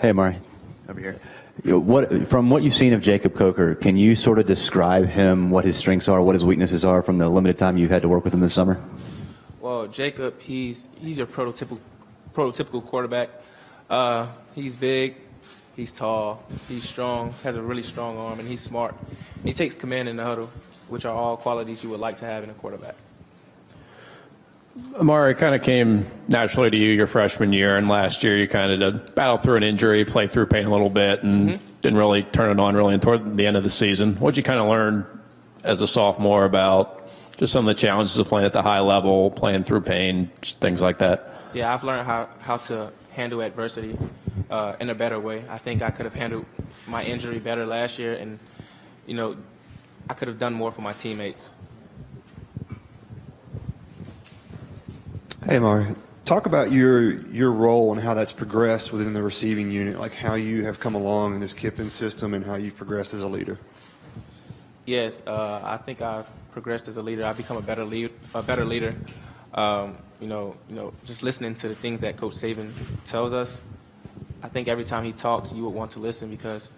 Hey, Amari, over here. From what you've seen of Jacob Coker, can you sort of describe him, what his strengths are, what his weaknesses are from the limited time you've had to work with him this summer? Well, Jacob, he's your prototypical quarterback. He's big, he's tall, he's strong, has a really strong arm, and he's smart. He takes command in the huddle, which are all qualities you would like to have in a quarterback. Amari, kind of came naturally to you your freshman year, and last year you kind of battled through an injury, played through pain a little bit, and didn't really turn it on really toward the end of the season. What did you kind of learn as a sophomore about just some of the challenges of playing at the high level, playing through pain, just things like that? Yeah, I've learned how to handle adversity in a better way. I think I could have handled my injury better last year, and, I could have done more for my teammates. Hey, Amari, talk about your role and how that's progressed within the receiving unit, like how you have come along in this Kiffin system and how you've progressed as a leader. Yes, I think I've progressed as a leader. I've become a better leader. Just listening to the things that Coach Saban tells us. I think every time he talks, you would want to listen because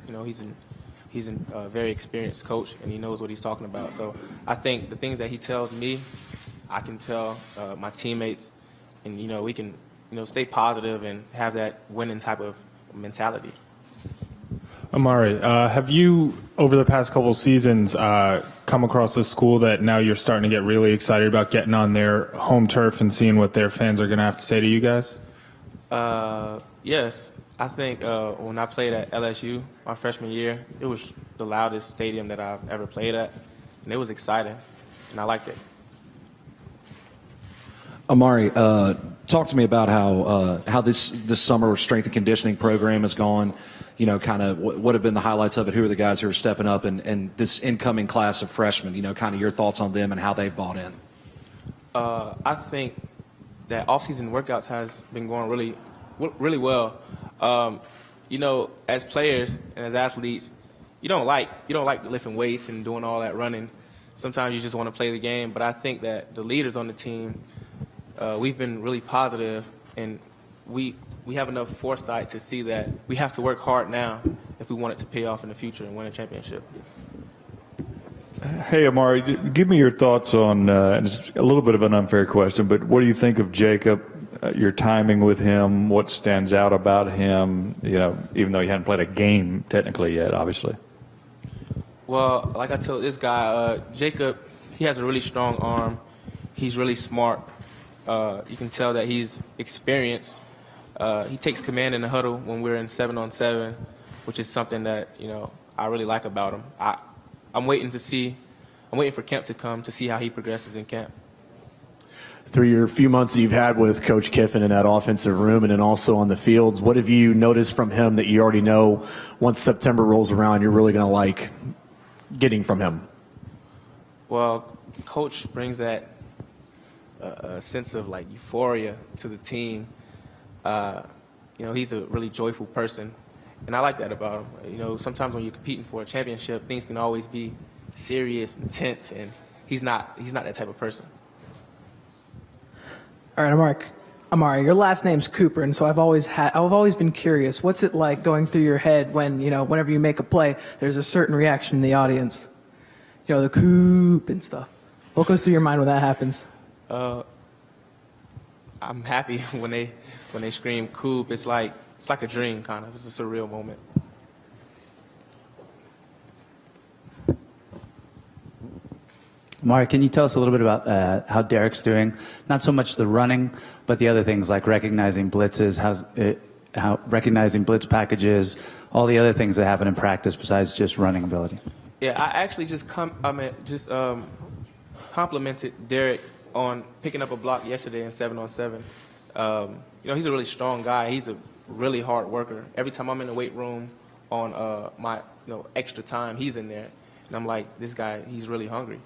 he's a very experienced coach and he knows what he's talking about. So I think the things that he tells me, I can tell my teammates, and we can stay positive and have that winning type of mentality. Amari, have you over the past couple seasons come across a school that now you're starting to get really excited about getting on their home turf and seeing what their fans are going to have to say to you guys? Yes, I think when I played at LSU my freshman year, it was the loudest stadium that I've ever played at, and it was exciting, and I liked it. Amari, talk to me about how this summer strength and conditioning program has gone. Kind of what have been the highlights of it? Who are the guys who are stepping up, and this incoming class of freshmen? Kind of your thoughts on them and how they've bought in. I think that off-season workouts has been going really well. As players and as athletes, you don't like lifting weights and doing all that running. Sometimes you just want to play the game. But I think that the leaders on the team, we've been really positive, and we have enough foresight to see that we have to work hard now if we want it to pay off in the future and win a championship. Hey, Amari, give me your thoughts on, and it's a little bit of an unfair question, but what do you think of Jacob, your timing with him, what stands out about him, even though you hadn't played a game technically yet, obviously? Well, like I told this guy, Jacob, he has a really strong arm. He's really smart. You can tell that he's experienced. He takes command in the huddle when we're in 7-on-7, which is something that I really like about him. I'm waiting for camp to come to see how he progresses in camp. Through your few months that you've had with Coach Kiffin in that offensive room and then also on the fields, what have you noticed from him that you already know once September rolls around you're really going to like getting from him? Well, Coach brings that a sense of euphoria to the team. He's a really joyful person, and I like that about him. Sometimes when you're competing for a championship, things can always be serious and tense, and he's not that type of person. All right, Amari, your last name's Cooper, and so I've always been curious. What's it like going through your head when whenever you make a play, there's a certain reaction in the audience, the Coop and stuff. What goes through your mind when that happens? I'm happy when they scream Coop. It's like a dream, kind of. It's a surreal moment. Amari, can you tell us a little bit about how Derek's doing? Not so much the running, but the other things like recognizing blitzes, how recognizing blitz packages, all the other things that happen in practice besides just running ability. Yeah, I actually just complimented Derek on picking up a block yesterday in 7-on-7. He's a really strong guy. He's a really hard worker. Every time I'm in the weight room on my extra time, he's in there, and I'm like, this guy, he's really hungry.